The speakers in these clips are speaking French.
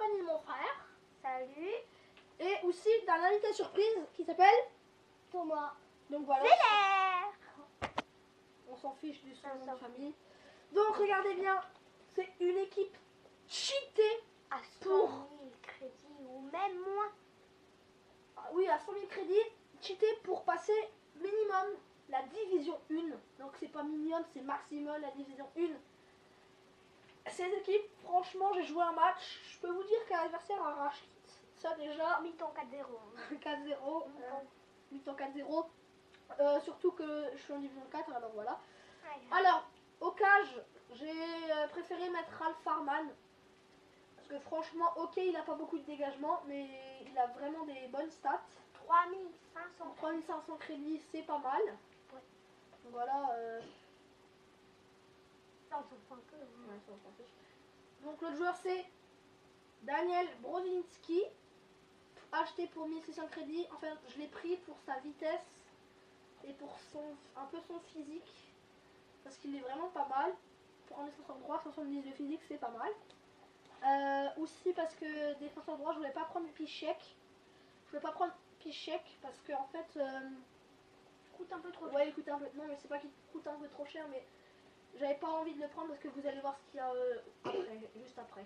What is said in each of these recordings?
accompagné mon frère. Salut. Et aussi d'un invité surprise qui s'appelle Thomas. Donc voilà. C'est l'air. On s'en fiche du son On de s'en famille. Donc regardez bien, c'est une équipe cheatée. À 100 Pour- 000 crédits ou même moins. Oui, à 100 000 crédits, cheatée pour passer minimum la division 1. Donc c'est pas minimum, c'est maximum la division 1. Cette équipe, franchement, j'ai joué un match. Je peux vous dire qu'un adversaire arrache ça déjà. Mi-temps 4-0. 4-0. Mi-temps 4-0. Surtout que je suis en division 4, alors voilà. Alors, au cage, j'ai préféré mettre Ralph Farman. Parce que franchement, ok, il a pas beaucoup de dégagement, mais il a vraiment des bonnes stats. 3500. 3500 crédits, c'est pas mal. Ouais. Donc voilà. Ça, on s'en fout un peu. Ouais, ça, on s'en fiche. Donc l'autre joueur, c'est Daniel Brozinski. Acheté pour 1600 crédits. Enfin, je l'ai pris pour sa vitesse et pour un peu son physique. Parce qu'il est vraiment pas mal. Pour un défenseur droit, 70 de physique, c'est pas mal. Aussi parce que défenseur droit, je voulais pas prendre Piszczek. Je voulais pas prendre Piszczek parce que en fait, Coûte un peu trop. ouais, il coûte un peu. Non, mais c'est pas qu'il coûte un peu trop cher, mais j'avais pas envie de le prendre parce que vous allez voir ce qu'il y a après, juste après.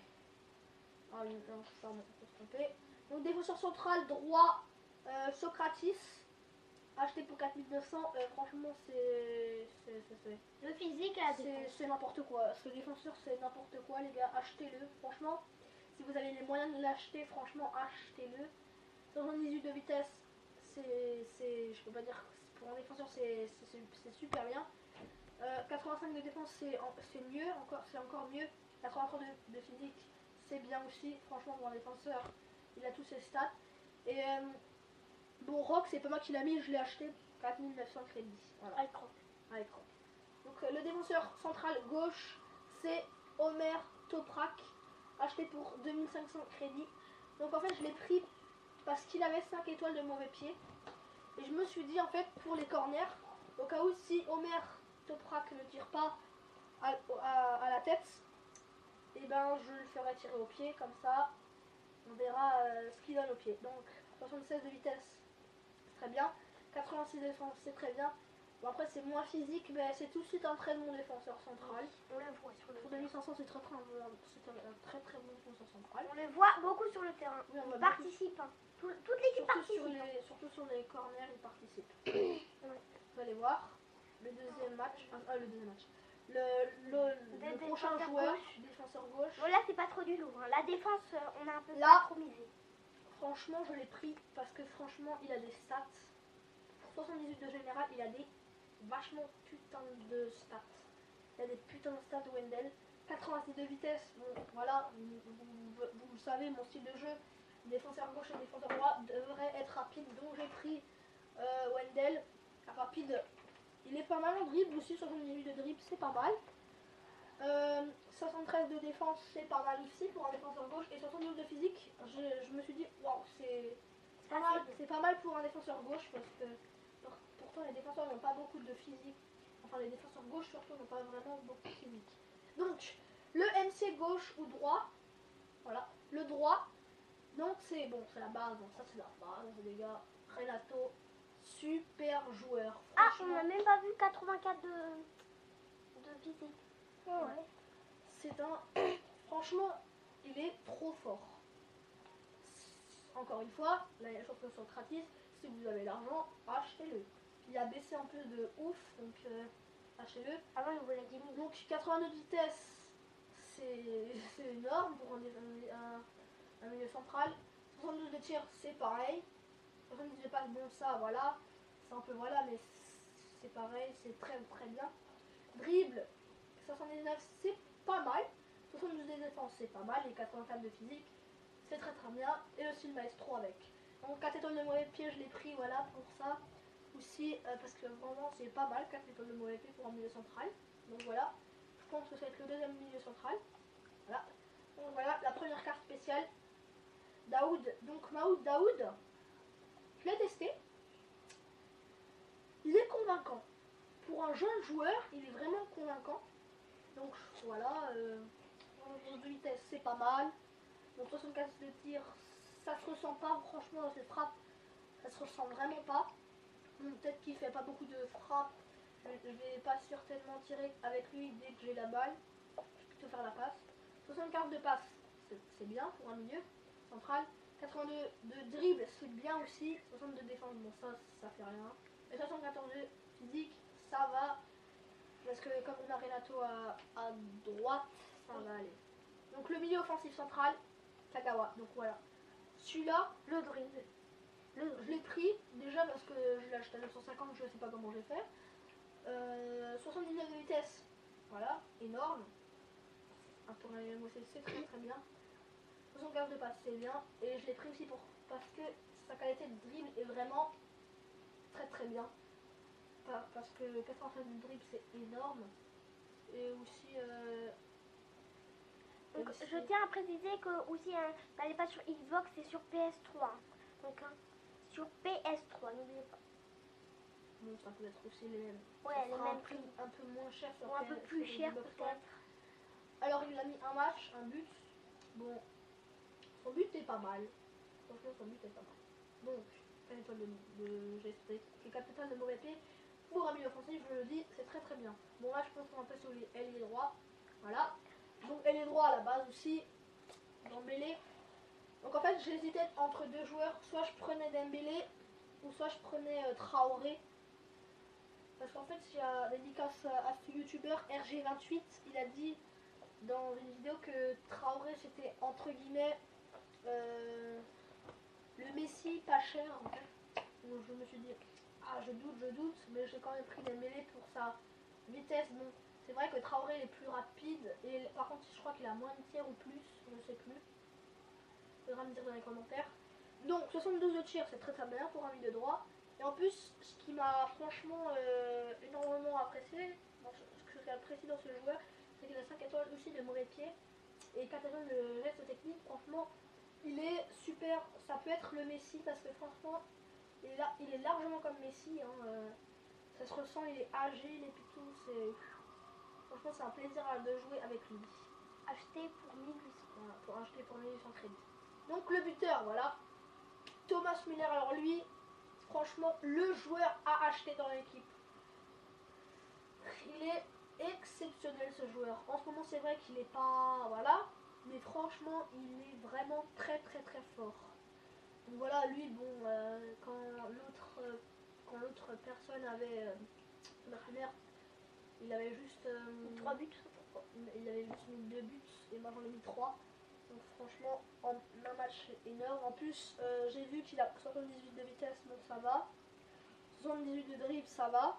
Ah oui, non, pardon, on peut se tromper. Donc défenseur central droit, Socratis. Acheté pour 4900, franchement c'est Le physique à la défense. c'est n'importe quoi. Ce défenseur c'est n'importe quoi les gars, achetez-le. Franchement, si vous avez les moyens de l'acheter, franchement achetez-le. 78 de vitesse, je peux pas dire, pour un défenseur c'est super bien. 85 de défense c'est mieux, c'est encore mieux. 83 de physique c'est bien aussi, franchement pour un défenseur, il a tous ses stats. Et bon, Rock, c'est pas moi qui l'a mis, je l'ai acheté 4900 crédits. Voilà. Avec Rock. Avec Rock. Donc le défenseur central gauche, c'est Omer Toprak, acheté pour 2500 crédits. Donc en fait, je l'ai pris parce qu'il avait 5 étoiles de mauvais pied. Et je me suis dit, en fait, pour les corners, au cas où si Omer Toprak ne tire pas à la tête, et ben je le ferai tirer au pied, comme ça, on verra ce qu'il donne au pied. Donc 76 de vitesse, très bien. 86 de défense, c'est très bien. Bon, après, c'est moins physique, mais c'est tout de suite un très bon défenseur central. On le voit sur le Pour terrain. 2500, c'est un très bon défenseur central. On le voit beaucoup sur le terrain. Oui, on voit Il participe. Hein. Toute l'équipe participe. Surtout sur les corners, il participe. Vous allez voir. Le deuxième match. Le deuxième match. Le prochain joueur, défenseur gauche. Bon, là, c'est pas trop du lourd. Hein. La défense, on a un peu Là, pas trop misé. Franchement, je l'ai pris parce que franchement, il a des stats. Pour 78 de général, il a des vachement putain de stats. Il a des putains de stats, Wendell. 86 de vitesse, bon voilà, vous savez, mon style de jeu, défenseur gauche et défenseur droit devrait être rapide, donc j'ai pris Wendell. Rapide, il est pas mal en dribble aussi, 78 de dribble, c'est pas mal. 73 de défense, c'est pas mal ici pour un défenseur gauche, et 72 de physique, je me suis dit, waouh, c'est pas mal pour un défenseur gauche, parce que pourtant les défenseurs n'ont pas beaucoup de physique, enfin les défenseurs gauche surtout n'ont pas vraiment beaucoup de physique. Donc, le MC gauche ou droit, voilà, le droit, donc c'est bon, c'est la base, donc ça c'est la base, les gars. Renato, super joueur. Ah, on n'a même pas vu 84 de physique. Ouais. C'est un. Franchement, il est trop fort. Encore une fois, la même chose que Socratis, si vous avez l'argent, achetez-le. Il a baissé un peu de ouf, donc achetez-le. Avant, il voulait 10 000. Donc 82 de vitesse, c'est énorme pour un milieu central. 72 de tir, c'est pareil. 70 de passe, bon ça voilà, c'est un peu voilà, mais c'est pareil, c'est très très bien. Dribble, 79 c'est pas mal. 72 de défense c'est pas mal, et 84 de physique c'est très très bien. Et aussi le maestro avec. Donc 4 étoiles de mauvais pied, je l'ai pris voilà pour ça. Aussi parce que vraiment c'est pas mal, 4 étoiles de mauvais pied pour un milieu central. Donc voilà, je pense que ça va être le deuxième milieu central. Voilà. Donc voilà la première carte spéciale. Daoud, donc Maoud Daoud, je l'ai testé. Il est convaincant. Pour un jeune joueur, il est vraiment convaincant. Donc voilà, de vitesse c'est pas mal. Donc 75 de tir, ça se ressent pas franchement dans ses frappes. Ça se ressent vraiment pas. Bon, peut-être qu'il fait pas beaucoup de frappes. Je vais pas certainement tirer avec lui dès que j'ai la balle. Je vais plutôt faire la passe. 75 de passe, c'est bien pour un milieu central. 82 de dribble, c'est bien aussi. 60 de défense, bon ça fait rien. Et 74 de physique, ça va. Parce que comme on a Renato à droite, ça va aller. Donc le milieu offensif central, Kagawa. Donc voilà. Celui-là, Le dribble. je l'ai pris déjà parce que je l'ai acheté à 950, je sais pas comment j'ai fait. 79 de vitesse, voilà, énorme. Un tour MOC, c'est très très bien. 75 de passe, c'est bien. Et je l'ai pris aussi parce que sa qualité de dribble est vraiment très très bien. Parce que 85 de dribble, c'est énorme. Et aussi... Donc, je tiens à préciser que aussi n'allez pas sur Xbox, c'est sur PS3. Donc sur PS3, n'oubliez pas. Bon, ça peut être aussi les mêmes. Ouais, Ça les sera mêmes prix. un peu moins cher sur Ou un peu plus sur cher Xbox One. peut-être. Alors il a mis un match, un but. Bon, son but est pas mal. Franchement, son but est pas mal. Donc, 4 étoiles de geste et 4 étoiles de mauvais pied. Pour un milieu offensif, je le dis, c'est très très bien. Bon, là, je pense qu'on va passer au ailier droit. Voilà. Donc, ailier droit à la base aussi. Dembélé. Donc, en fait, j'hésitais entre deux joueurs. Soit je prenais Dembélé, ou soit je prenais Traoré. Parce qu'en fait, il y a dédicace à ce youtubeur RG28. Il a dit dans une vidéo que Traoré c'était entre guillemets le Messi pas cher en fait. Donc je me suis dit, ah je doute, mais j'ai quand même pris des mêlées pour sa vitesse. Bon, c'est vrai que Traoré est plus rapide et par contre je crois qu'il a moins de tirs ou plus, je ne sais plus. Faudra me dire dans les commentaires. Donc 72 de tir, c'est très très bien pour un milieu droit. Et en plus, ce qui m'a franchement énormément apprécié, ce que j'ai apprécié dans ce joueur, c'est qu'il a 5 étoiles aussi de mauvais pied et 4 étoiles de geste technique. Franchement, il est super. Ça peut être le Messi parce que franchement, il est largement comme Messi. Hein, ça se ressent, il est agile et puis tout. Franchement, c'est un plaisir de jouer avec lui. Acheté pour 1800. Voilà, pour acheter pour 1800 crédits. Donc le buteur, voilà. Thomas Müller, alors lui, franchement, le joueur à acheter dans l'équipe. Il est exceptionnel ce joueur. En ce moment, c'est vrai qu'il n'est pas... Voilà. Mais franchement, il est vraiment très très très fort. Donc voilà, lui, bon, quand l'autre personne avait... Marner, il avait juste... 3 buts. Il avait juste mis 2 buts et moi j'en ai mis 3. Donc franchement, en un match énorme. En plus, j'ai vu qu'il a 78 de vitesse, donc ça va. 78 de dribble, ça va.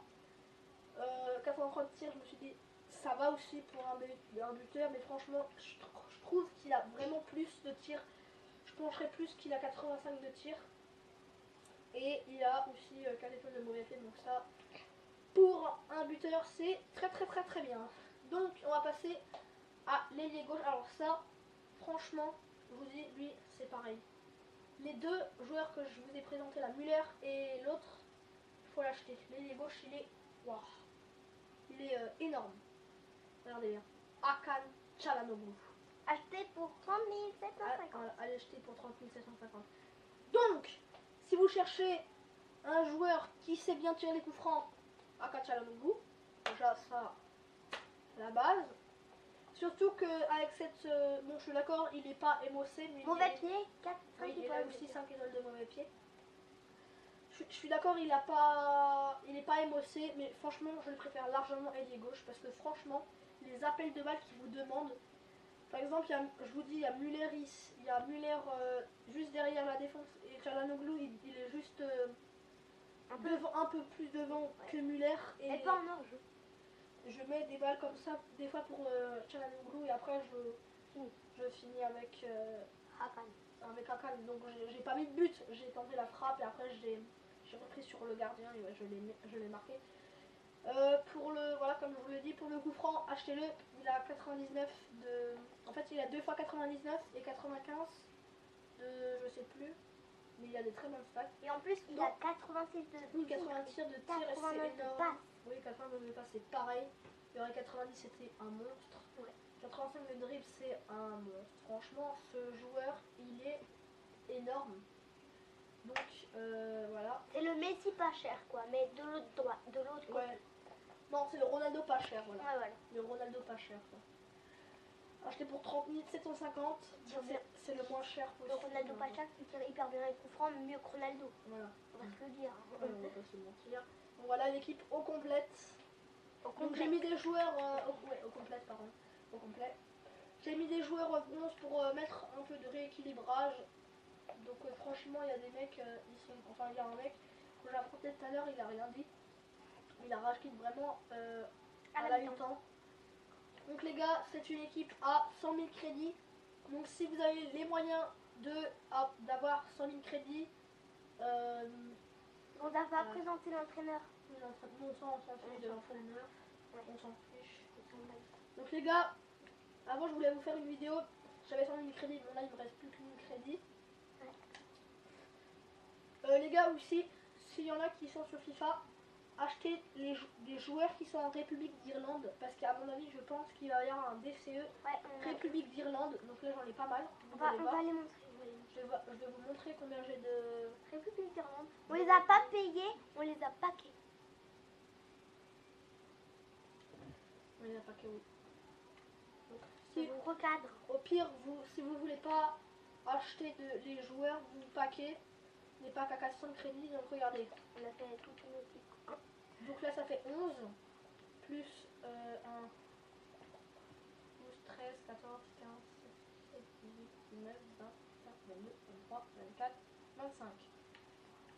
83 de tir, je me suis dit, ça va aussi pour un buteur. Mais franchement, je trouve qu'il a vraiment plus de tirs. Je pencherais plus qu'il a 85 de tir. Et il a aussi 4 étoiles de mauvais fait, donc ça, pour un buteur, c'est très très très très bien. Donc on va passer à l'ailier gauche. Alors ça, franchement, je vous dis, lui, c'est pareil. Les deux joueurs que je vous ai présentés, la Müller et l'autre, il faut l'acheter. L'ailier gauche, il est... Waouh, il est énorme. Regardez bien. Hakan Çalhanoğlu. Acheté pour 30 750. Allez acheter pour 30 750. Donc, si vous cherchez un joueur qui sait bien tirer les coups francs, Hakan Çalhanoğlu, déjà ça, la base. Surtout qu'avec cette... bon, je suis d'accord, il n'est pas MOC, mais... Mauvais pied, 4, 5 oui, il étoiles. a aussi 5 étoiles de mauvais pied. Je suis d'accord, il n'est pas MOC, mais franchement, je le préfère largement ailier gauche, parce que franchement, les appels de balles qu'il vous demandent, par exemple, je vous dis, il y a Müller, juste derrière la défense, et Çalhanoğlu, il est juste un peu plus devant que Müller. Et pas en hors-jeu. Je mets des balles comme ça, des fois pour Çalhanoğlu, et après je finis avec Hakan. Donc j'ai pas mis de but, j'ai tenté la frappe, et après j'ai repris sur le gardien, et ouais, je l'ai marqué. Voilà, comme je vous l'ai dit, pour le coup franc, achetez-le. Il a 99 de... En fait, il a 2 fois 99 et 95 de... je sais plus. Mais il a des très bonnes stats. Et en plus, il a 86 de... Oui, 86 de tir, c'est 89 de énorme. passe. Oui, 89 de passe, c'est pareil. Il y aurait 90, c'était un monstre. Ouais. 85 de dribble, c'est un monstre. Franchement, ce joueur, il est énorme. Donc, voilà. C'est le Messi pas cher, quoi, mais de l'autre droit, de l'autre côté. Ouais. Non, c'est le Ronaldo pas cher, voilà. Ouais, voilà. Le Ronaldo pas cher, quoi. Acheté pour 30 750, c'est le moins cher Le possible. Ronaldo pas cher, il tire hyper bien les coups francs, mieux que Ronaldo. Voilà. On va se le dire. Ouais, on va pas se mentir. Donc voilà l'équipe au complète. Au Donc complet. j'ai mis des joueurs au complète, pardon. Au complet. J'ai mis des joueurs bronze pour mettre un peu de rééquilibrage. Donc franchement il y a des mecs, enfin il y a un mec que j'ai affronté tout à l'heure, il a rien dit. Il a rage quit vraiment à la mi-temps. Donc les gars, c'est une équipe à 100 000 crédits. Donc si vous avez les moyens d'avoir 100 000 crédits, On n'a pas présenté l'entraîneur. on s'en fiche de l'entraîneur, on s'en fiche. Donc les gars, avant je voulais vous faire une vidéo, j'avais 100 000 crédits, bon là il me reste plus que 1000 crédits. Les gars aussi, s'il y en a qui sont sur FIFA, achetez des joueurs qui sont en République d'Irlande, parce qu'à mon avis je pense qu'il va y avoir un DCE République d'Irlande, donc là j'en ai pas mal. On va les montrer. Je vais vous montrer combien j'ai de... République d'Irlande. On les a pas payés, on les a paqués. On les a paqués, oui. Donc, Si vous recadre. au pire, si vous voulez pas acheter les joueurs, vous paquez les packs à 400 crédits, donc regardez. On a fait toute une équipe. Donc là ça fait 11, plus 1, 12, 13, 14, 15, 16, 17, 18, 19, 20, 22, 23, 24, 25.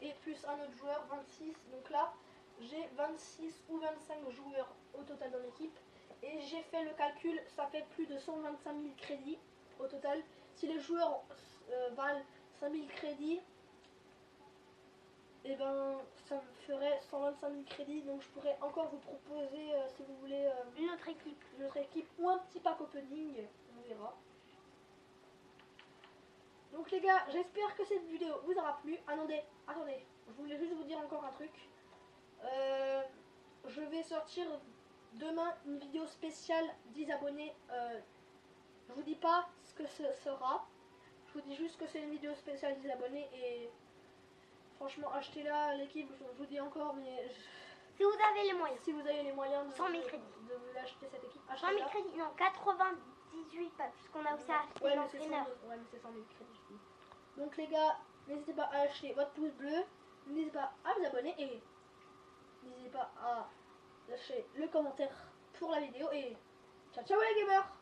Et plus un autre joueur, 26. Donc là, j'ai 26 ou 25 joueurs au total dans l'équipe. Et j'ai fait le calcul, ça fait plus de 125 000 crédits au total. Si les joueurs valent 5 000 crédits, et ben ça me ferait 125 000 crédits. Donc je pourrais encore vous proposer, si vous voulez, Une autre équipe ou un petit pack opening. On verra. Donc les gars, j'espère que cette vidéo vous aura plu. Attendez, je voulais juste vous dire encore un truc. Je vais sortir demain une vidéo spéciale 10 abonnés. Je vous dis pas ce que ce sera. Je vous dis juste que c'est une vidéo spéciale 10 abonnés et franchement achetez-la l'équipe, je vous dis encore, mais si vous avez les moyens. Si vous avez les moyens de 100 000 crédits. de vous acheter cette équipe, 100 000 crédits, non, 98 pas, puisqu'on a aussi acheté ouais, l'entraîneur. Ouais, mais c'est 100 000 crédits, je dis. Donc les gars, n'hésitez pas à lâcher votre pouce bleu, n'hésitez pas à vous abonner et n'hésitez pas à lâcher le commentaire pour la vidéo et ciao ciao les gamers.